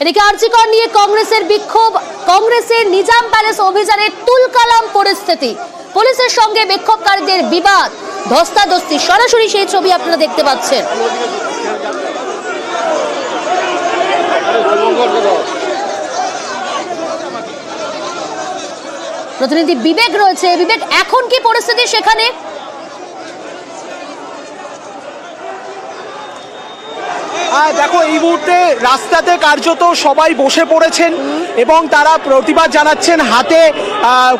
এদিকে আরজিকর নিয়ে কংগ্রেসের বিক্ষোভ, কংগ্রেসের নিজাম প্যালেস অভিযানে তুলকালাম পরিস্থিতি, পুলিশের সঙ্গে বিক্ষোভকারীদের বিবাদ, ধস্তাধস্তি। সরাসরি সেই ছবি আপনারা দেখতে পাচ্ছেন। প্রতিনিধি বিবেক রয়েছে। বিবেক, এখন কি পরিস্থিতি সেখানে? দেখো, এই মুহূর্তে রাস্তাতে কার্যত সবাই বসে পড়েছেন এবং তারা প্রতিবাদ জানাচ্ছেন। হাতে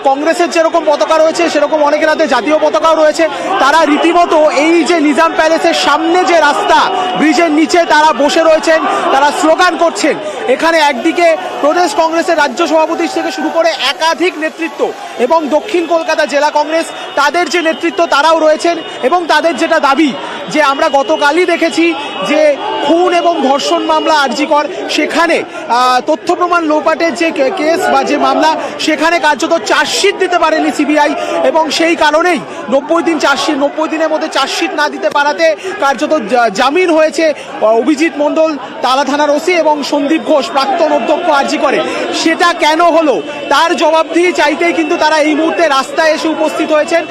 কংগ্রেসের যেরকম পতাকা রয়েছে সেরকম অনেকের হাতে জাতীয় পতাকাও রয়েছে। তারা রীতিমতো এই যে নিজাম প্যালেসের সামনে যে রাস্তা, ব্রিজের নিচে তারা বসে রয়েছেন, তারা স্লোগান করছেন। এখানে একদিকে প্রদেশ কংগ্রেসের রাজ্য সভাপতি থেকে শুরু করে একাধিক নেতৃত্ব এবং দক্ষিণ কলকাতা জেলা কংগ্রেস, তাদের যে নেতৃত্ব তারাও রয়েছেন এবং তাদের যেটা দাবি যে আমরা গতকালই দেখেছি যে খুন এবং ধর্ষণ মামলা আরজিকর, সেখানে তথ্য প্রমাণ লোপাটের যে কেস বা যে মামলা, সেখানে কার্যত চার্জশিট দিতে পারেনি সিবিআই এবং সেই কারণেই 90 দিনের মধ্যে চার্জশিট না দিতে পারাতে কার্যত জামিন হয়েছে অভিজিৎ মণ্ডল তালা থানার ওসি এবং সন্দীপ ঘোষ প্রাক্তন অধ্যক্ষ আরজিকরে। সেটা কেন হলো তার জবাবদিহি চাইতেই কিন্তু তারা এই মুহূর্তে রাস্তায় এসে উপস্থিত হয়েছেন।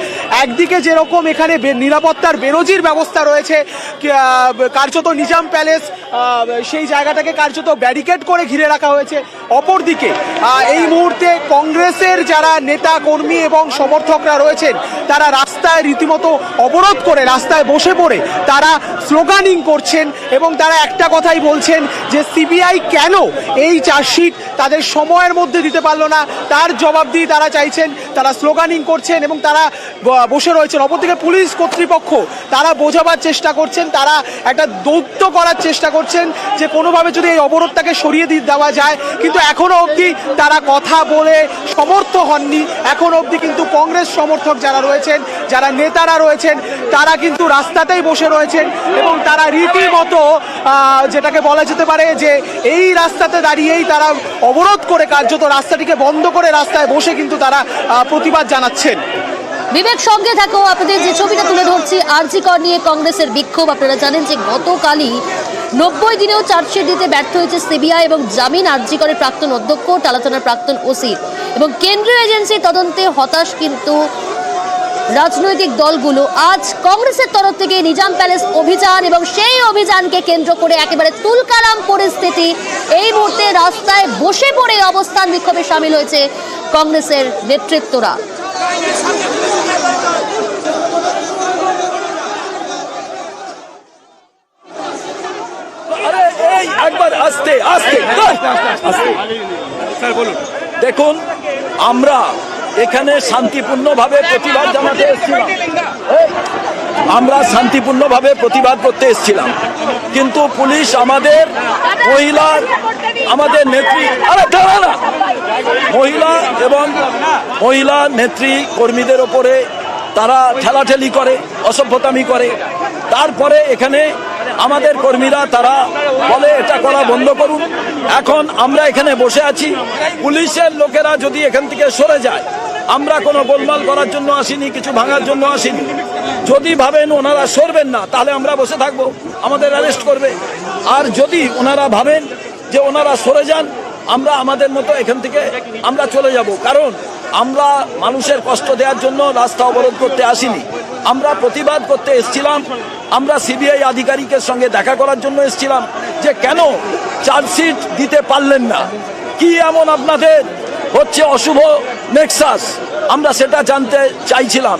একদিকে যেরকম এখানে নিরাপত্তার বেরোজির ব্যবস্থা রয়েছে, কার্যত নিজাম প্যালেস সেই জায়গাটাকে কার্যত ব্যারিকেড করে ঘিরে রাখা হয়েছে। অপরদিকে এই মুহূর্তে কংগ্রেসের যারা নেতা কর্মী এবং সমর্থকরা রয়েছেন তারা রাস্তায় রীতিমতো অবরোধ করে রাস্তায় বসে পড়ে তারা স্লোগানিং করছেন এবং তারা একটা কথাই বলছেন যে সিবিআই কেন এই চার্জশিট তাদের সময়ের মধ্যে দিতে পারলো না, তার জবাবদিহি তারা চাইছেন। তারা স্লোগানিং করছেন এবং তারা বসে রয়েছেন। অপরদিকে পুলিশ কর্তৃপক্ষ তারা বোঝাবার চেষ্টা করছেন, তারা একটা দৌত্য করার চেষ্টা করছেন যে কোনোভাবে যদি এই অবরোধটাকে সরিয়ে দেওয়া যায়, কিন্তু এখনো অবধি তারা কথা বলে সমর্থ হননি। এখনো অবধি কিন্তু কংগ্রেস সমর্থক যারা রয়েছেন, যারা নেতারা রয়েছেন, তারা কিন্তু রাস্তাতেই বসে রয়েছেন এবং তারা রীতিমতো যেটাকে বলা যেতে পারে যে এই রাস্তাতে দাঁড়িয়েই তারা অবরোধ করে কার্যত রাস্তাটিকে বন্ধ করে রাস্তায় বসে কিন্তু তারা প্রতিবাদ জানাচ্ছেন। বিবেক, সঙ্গে থাকো। আপনাদের যে ছবিটা তুলে ধরছি, আরজিকর নিয়ে কংগ্রেসের বিক্ষোভ। আপনারা জানেন যে গতকালই 90 দিনেও চার্জশিট দিতে ব্যর্থ হয়েছে সিবিআই এবং জামিন আরজিকরের প্রাক্তন অধ্যক্ষ, টালা থানার প্রাক্তন ওসি এবং কেন্দ্রীয় এজেন্সির তদন্তে হতাশ কিন্তু রাজনৈতিক দলগুলো। আজ কংগ্রেসের তরফ থেকে নিজাম প্যালেস অভিযান এবং সেই অভিযানকে কেন্দ্র করে একেবারে তুলকালাম পরিস্থিতি। এই মুহূর্তে রাস্তায় বসে পড়ে অবস্থান বিক্ষোভে সামিল হয়েছে কংগ্রেসের নেতৃত্বরা। দেখুন, আমরা এখানে শান্তিপূর্ণভাবে প্রতিবাদ জানাতে এসেছিলাম, শান্তিপূর্ণভাবে প্রতিবাদ করতে এসেছিলাম, কিন্তু পুলিশ আমাদের নেত্রী মহিলা নেত্রী কর্মীদের ওপরে তারা ঠেলাঠেলি করে, অসভ্যতামি করে। তারপরে এখানে আমাদের কর্মীরা তারা বলে এটা করা বন্ধ করুন। এখন আমরা এখানে বসে আছি, পুলিশের লোকেরা যদি এখান থেকে সরে যায়, আমরা কোনো গোলমাল করার জন্য আসিনি, কিছু ভাঙার জন্য আসিনি। যদি ভাবেন ওনারা সরবেন না, তাহলে আমরা বসে থাকবো, আমাদের অ্যারেস্ট করবে। আর যদি ওনারা ভাবেন যে ওনারা সরে যান, আমরা আমাদের মতো এখান থেকে আমরা চলে যাব। কারণ আমরা মানুষের কষ্ট দেওয়ার জন্য রাস্তা অবরোধ করতে আসিনি, আমরা প্রতিবাদ করতে এসেছিলাম। আমরা সিবিআই আধিকারিকের সঙ্গে দেখা করার জন্য এসেছিলাম যে কেন চার্জশিট দিতে পারলেন না, কি এমন আপনাদের হচ্ছে অশুভ নেক্সাস, আমরা সেটা জানতে চাইছিলাম।